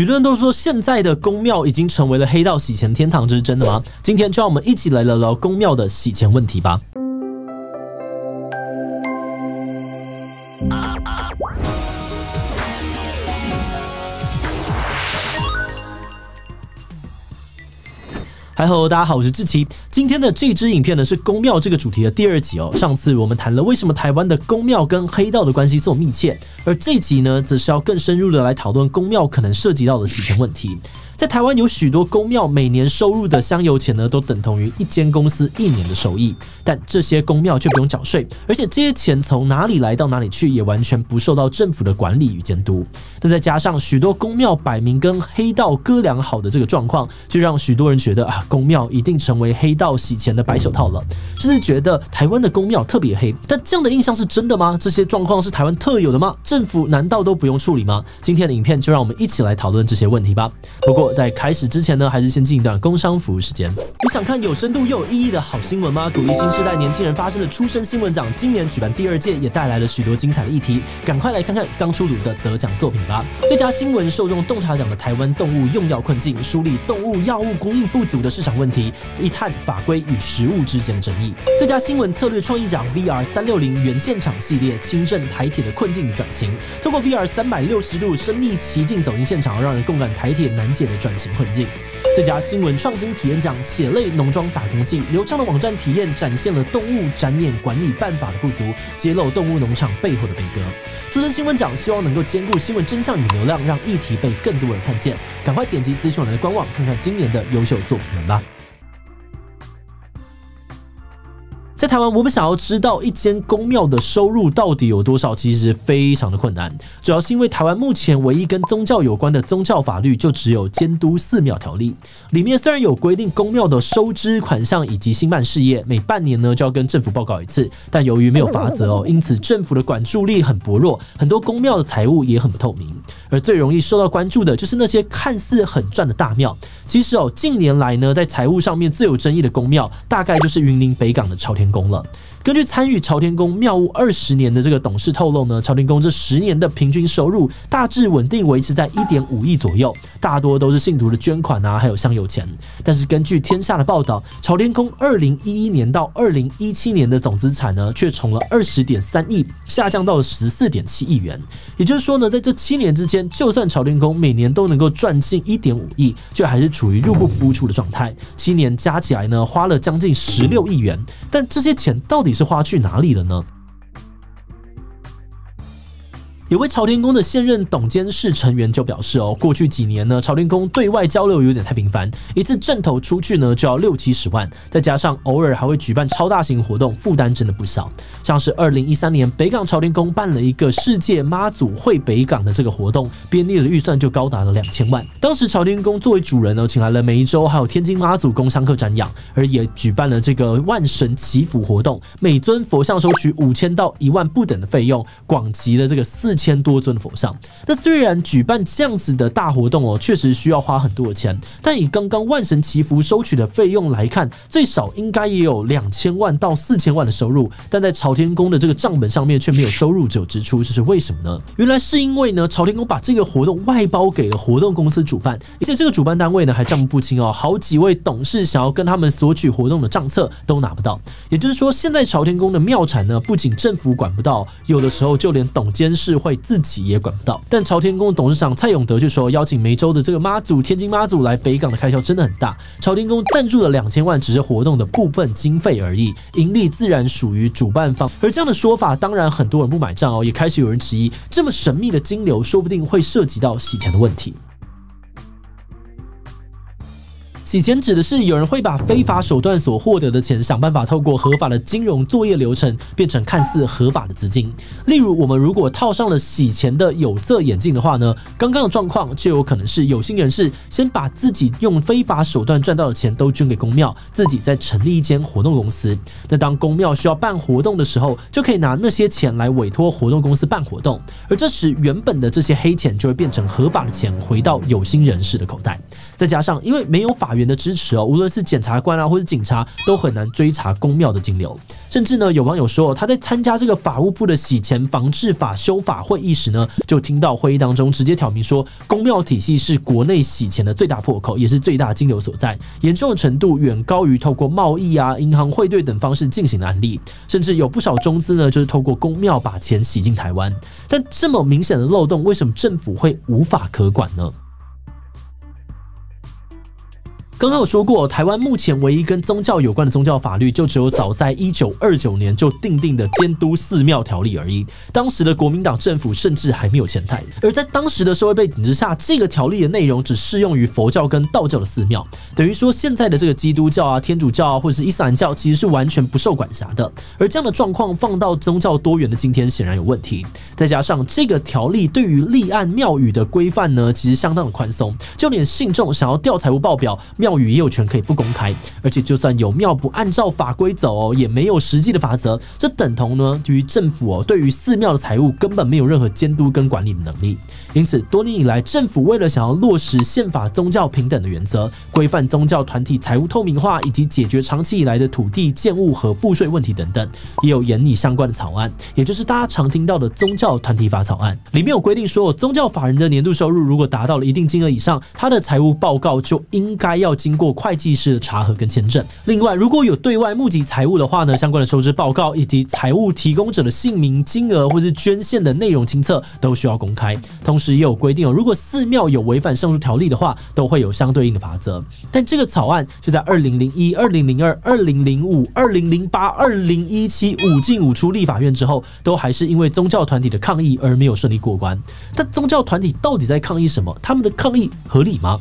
许多人都说现在的公庙已经成为了黑道洗钱天堂，这是真的吗？今天就让我们一起来聊聊公庙的洗钱问题吧。嗨吼，大家好，我是志祺。今天的这支影片呢是公庙这个主题的第2集哦。上次我们谈了为什么台湾的公庙跟黑道的关系这么密切，而这集呢则是要更深入的来讨论公庙可能涉及到的洗钱问题。在台湾有许多公庙每年收入的香油钱呢，都等同于一间公司1年的收益，但这些公庙却不用缴税，而且这些钱从哪里来到哪里去，也完全不受到政府的管理与监督。那再加上许多公庙摆明跟黑道割良好的这个状况，就让许多人觉得公庙一定成为黑道洗钱的白手套了，甚至觉得台湾的公庙特别黑。但这样的印象是真的吗？这些状况是台湾特有的吗？政府难道都不用处理吗？今天的影片就让我们一起来讨论这些问题吧。不过在开始之前呢，还是先进一段工商服务时间。你想看有深度又有意义的好新闻吗？鼓励新世代年轻人发声的出生新闻奖今年举办第2届，也带来了许多精彩的议题，赶快来看看刚出炉的得奖作品吧。最佳新闻受中洞察奖的台湾动物用药困境，梳理动物药物供应不足的市场问题，一探法规与实务之间的争议。最佳新闻策略创意奖 VR360 原现场系列，清正台铁的困境与转型，透过 VR 360度身临其境走进现场，让人共感台铁难解的转型困境。最佳新闻创新体验奖血泪农庄打工记，流畅的网站体验展现了动物展演管理办法的不足，揭露动物农场背后的悲歌。出生新闻奖希望能够兼顾新闻真相与流量，让议题被更多人看见。赶快点击资讯栏的官网，看看今年的优秀作品们吧。在台湾，我们想要知道一间公庙的收入到底有多少，其实非常的困难。主要是因为台湾目前唯一跟宗教有关的宗教法律就只有监督寺庙条例，里面虽然有规定公庙的收支款项以及兴办事业每半年呢就要跟政府报告一次，但由于没有法则哦，因此政府的管束力很薄弱，很多公庙的财务也很不透明。而最容易受到关注的就是那些看似很赚的大庙。其实哦，近年来呢，在财务上面最有争议的公庙，大概就是云林北港的朝天宫了。根据参与朝天宫庙务20年的这个董事透露呢，朝天宫这10年的平均收入大致稳定维持在1.5亿左右，大多都是信徒的捐款还有香油钱。但是根据天下的报道，朝天宫2011年到2017年的总资产呢，却从了20.3亿下降到了14.7亿元。也就是说呢，在这7年之间，就算朝天宫每年都能够赚进1.5亿，却还是处于入不敷出的状态。7年加起来呢，花了将近16亿元，但这些钱到底是花去哪里了呢？有位朝天宫的现任董监事成员就表示过去几年呢，朝天宫对外交流有点太频繁，一次阵头出去呢就要60-70万，再加上偶尔还会举办超大型活动，负担真的不小。像是2013年北港朝天宫办了一个世界妈祖会北港的这个活动，编列的预算就高达了2000万。当时朝天宫作为主人呢，请来了湄洲还有天津妈祖工香客瞻仰，而也举办了这个万神祈福活动，每尊佛像收取5000到1万不等的费用，广集了这个4000多尊佛像。那虽然举办这样子的大活动确实需要花很多的钱，但以刚刚万神祈福收取的费用来看，最少应该也有2000万到4000万的收入，但在朝天宫的这个账本上面却没有收入只有支出，这是为什么呢？原来是因为呢，朝天宫把这个活动外包给了活动公司主办，而且这个主办单位呢还账目不清好几位董事想要跟他们索取活动的账册都拿不到。也就是说，现在朝天宫的庙产呢，不仅政府管不到，有的时候就连董监事会自己也管不到。但朝天宫董事长蔡永德却说，邀请湄洲的这个妈祖、天津妈祖来北港的开销真的很大，朝天宫赞助了2000万只是活动的部分经费而已，盈利自然属于主办方。而这样的说法，当然很多人不买账也开始有人质疑，这么神秘的金流，说不定会涉及到洗钱的问题。洗钱指的是有人会把非法手段所获得的钱，想办法透过合法的金融作业流程变成看似合法的资金。例如，我们如果套上了洗钱的有色眼镜的话呢，刚刚的状况就有可能是有心人士先把自己用非法手段赚到的钱都捐给公庙，自己再成立一间活动公司。那当公庙需要办活动的时候，就可以拿那些钱来委托活动公司办活动，而这时原本的这些黑钱就会变成合法的钱，回到有心人士的口袋。再加上因为没有法院员的支持无论是检察官或是警察都很难追查公庙的金流。甚至呢，有网友说他在参加这个法务部的洗钱防治法修法会议时呢，就听到会议当中直接挑明说，公庙体系是国内洗钱的最大破口，也是最大金流所在，严重的程度远高于透过贸易银行汇兑等方式进行的案例。甚至有不少中资呢，就是透过公庙把钱洗进台湾。但这么明显的漏洞，为什么政府会无法可管呢？刚刚有说过，台湾目前唯一跟宗教有关的宗教法律，就只有早在1929年就订定的监督寺庙条例而已。当时的国民党政府甚至还没有迁台，而在当时的社会背景之下，这个条例的内容只适用于佛教跟道教的寺庙，等于说现在的这个基督教天主教或者是伊斯兰教其实是完全不受管辖的。而这样的状况放到宗教多元的今天，显然有问题。再加上这个条例对于立案庙宇的规范呢，其实相当的宽松，就连信众想要调财务报表，庙宇也有权可以不公开，而且就算有庙不按照法规走也没有实际的法则，这等同呢于政府对于寺庙的财务根本没有任何监督跟管理的能力。因此多年以来，政府为了想要落实宪法宗教平等的原则，规范宗教团体财务透明化，以及解决长期以来的土地建物和赋税问题等等，也有研拟相关的草案，也就是大家常听到的宗教团体法草案。里面有规定说，宗教法人的年度收入如果达到了一定金额以上，他的财务报告就应该要经过会计师的查核跟签证。另外，如果有对外募集财物的话呢，相关的收支报告以及财务提供者的姓名、金额或是捐献的内容清册都需要公开。同时也有规定如果寺庙有违反上述条例的话，都会有相对应的罚则。但这个草案就在2001、2002、2005、2008、2017 5进5出立法院之后，都还是因为宗教团体的抗议而没有顺利过关。但宗教团体到底在抗议什么？他们的抗议合理吗？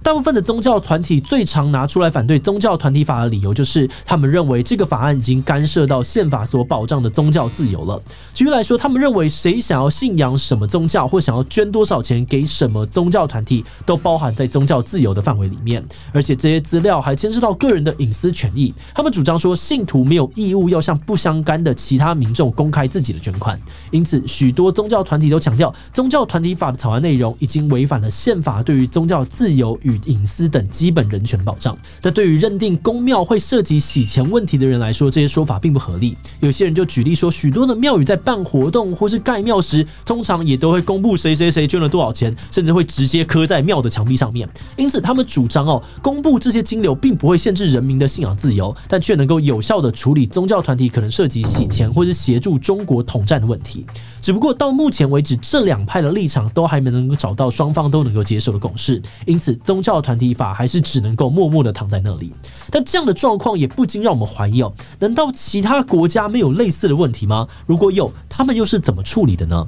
大部分的宗教团体最常拿出来反对宗教团体法的理由，就是他们认为这个法案已经干涉到宪法所保障的宗教自由了。举例来说，他们认为谁想要信仰什么宗教，或想要捐多少钱给什么宗教团体，都包含在宗教自由的范围里面。而且这些资料还牵涉到个人的隐私权益。他们主张说，信徒没有义务要向不相干的其他民众公开自己的捐款。因此，许多宗教团体都强调，宗教团体法的草案内容已经违反了宪法对于宗教自由与隐私等基本人权的保障。但对于认定公庙会涉及洗钱问题的人来说，这些说法并不合理。有些人就举例说，许多的庙宇在办活动或是盖庙时，通常也都会公布谁谁谁捐了多少钱，甚至会直接刻在庙的墙壁上面。因此他们主张公布这些金流并不会限制人民的信仰自由，但却能够有效的处理宗教团体可能涉及洗钱或是协助中国统战的问题。只不过到目前为止，这两派的立场都还没能够找到双方都能够接受的共识，因此宗教团体法还是只能够默默的躺在那里。但这样的状况也不禁让我们怀疑难道其他国家没有类似的问题吗？如果有，他们又是怎么处理的呢？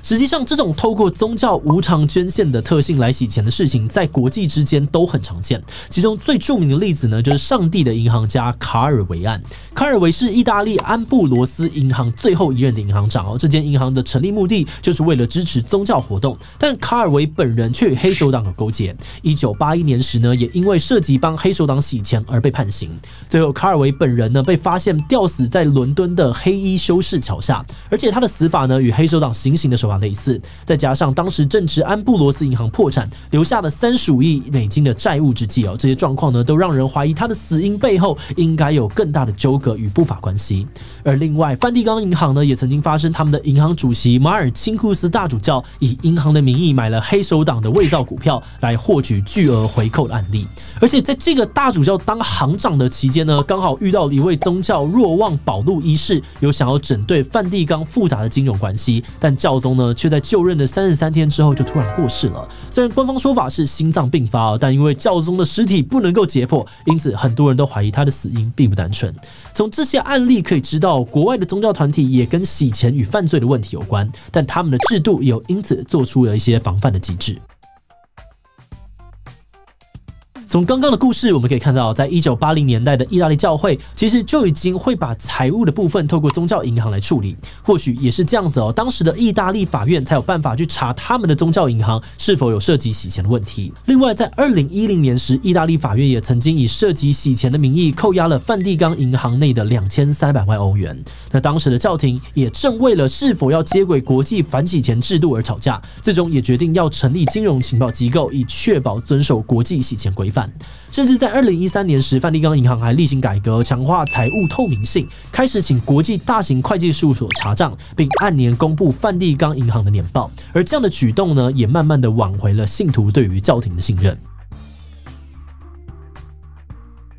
实际上，这种透过宗教无偿捐献的特性来洗钱的事情，在国际之间都很常见。其中最著名的例子呢，就是上帝的银行家卡尔维案。卡尔维是意大利安布罗斯银行最后一任的银行长这间银行的成立目的就是为了支持宗教活动，但卡尔维本人却与黑手党有勾结。1981年时呢，也因为涉及帮黑手党洗钱而被判刑。最后，卡尔维本人呢被发现吊死在伦敦的黑衣修士桥下，而且他的死法呢与黑手党行刑的手法类似。再加上当时正值安布罗斯银行破产，留下了35亿美金的债务之际这些状况呢都让人怀疑他的死因背后应该有更大的纠葛与不法关系。而另外，梵蒂冈银行呢也曾经发生他们的银行主席马尔钦库斯大主教以银行的名义买了黑手党的伪造股票来获取巨额回扣的案例。而且在这个大主教当行长的期间呢，刚好遇到了一位宗教若望保禄一世，有想要整顿梵蒂冈复杂的金融关系，但教宗呢却在就任的33天之后就突然过世了。虽然官方说法是心脏病发但因为教宗的尸体不能够解剖，因此很多人都怀疑他的死因并不单纯。从这些案例可以知道，国外的宗教团体也跟洗钱与犯罪的问题有关，但他们的制度也有因此做出了一些防范的机制。从刚刚的故事我们可以看到，在1980年代的意大利教会其实就已经会把财务的部分透过宗教银行来处理，或许也是这样子哦，当时的意大利法院才有办法去查他们的宗教银行是否有涉及洗钱的问题。另外在2010年时，意大利法院也曾经以涉及洗钱的名义扣押了梵蒂冈银行内的2300万欧元。那当时的教廷也正为了是否要接轨国际反洗钱制度而吵架，最终也决定要成立金融情报机构，以确保遵守国际洗钱规范。甚至在2013年时，梵蒂冈银行还例行改革，强化财务透明性，开始请国际大型会计事务所查账，并按年公布梵蒂冈银行的年报。而这样的举动呢，也慢慢的挽回了信徒对于教廷的信任。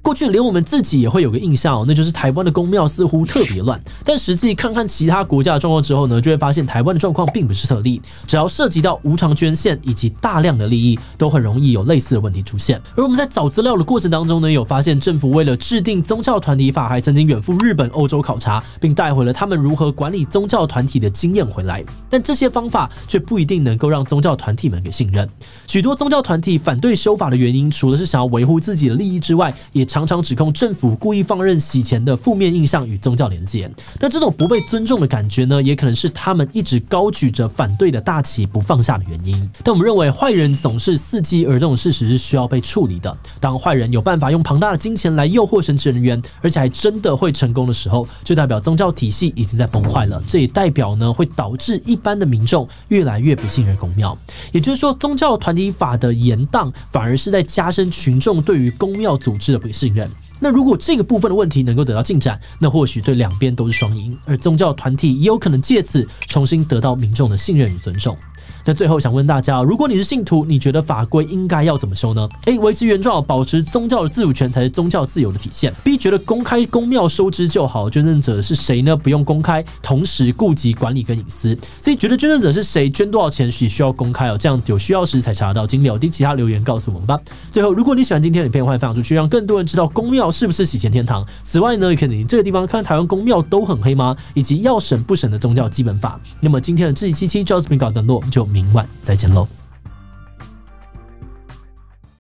过去连我们自己也会有个印象哦，那就是台湾的公庙似乎特别乱。但实际看看其他国家的状况之后呢，就会发现台湾的状况并不是特例。只要涉及到无偿捐献以及大量的利益，都很容易有类似的问题出现。而我们在找资料的过程当中呢，有发现政府为了制定宗教团体法，还曾经远赴日本、欧洲考察，并带回了他们如何管理宗教团体的经验回来。但这些方法却不一定能够让宗教团体们给信任。许多宗教团体反对修法的原因，除了是想要维护自己的利益之外，也常常指控政府故意放任洗钱的负面印象与宗教连结。那这种不被尊重的感觉呢，也可能是他们一直高举着反对的大旗不放下的原因。但我们认为坏人总是伺机而动，事实是需要被处理的。当坏人有办法用庞大的金钱来诱惑神职人员，而且还真的会成功的时候，就代表宗教体系已经在崩坏了。这也代表呢，会导致一般的民众越来越不信任公庙。也就是说，宗教团体法的延宕，反而是在加深群众对于公庙组织的不信任。那如果这个部分的问题能够得到进展，那或许对两边都是双赢，而宗教团体也有可能借此重新得到民众的信任与尊重。那最后想问大家，如果你是信徒，你觉得法规应该要怎么修呢？ A. 维持原状，保持宗教的自主权才是宗教自由的体现。 B. 觉得公开公庙收支就好，捐赠者是谁呢？不用公开，同时顾及管理跟隐私。 C. 觉得捐赠者是谁，捐多少钱需要公开哦，这样有需要时才查得到金流。其他留言告诉我们吧。最后，如果你喜欢今天的影片，欢迎分享出去，让更多人知道公庙是不是洗钱天堂。此外呢，也可以你这个地方看台湾公庙都很黑吗？以及要审不审的宗教基本法。那么今天的志祺77就到这边告一段落，我们就明晚再见喽。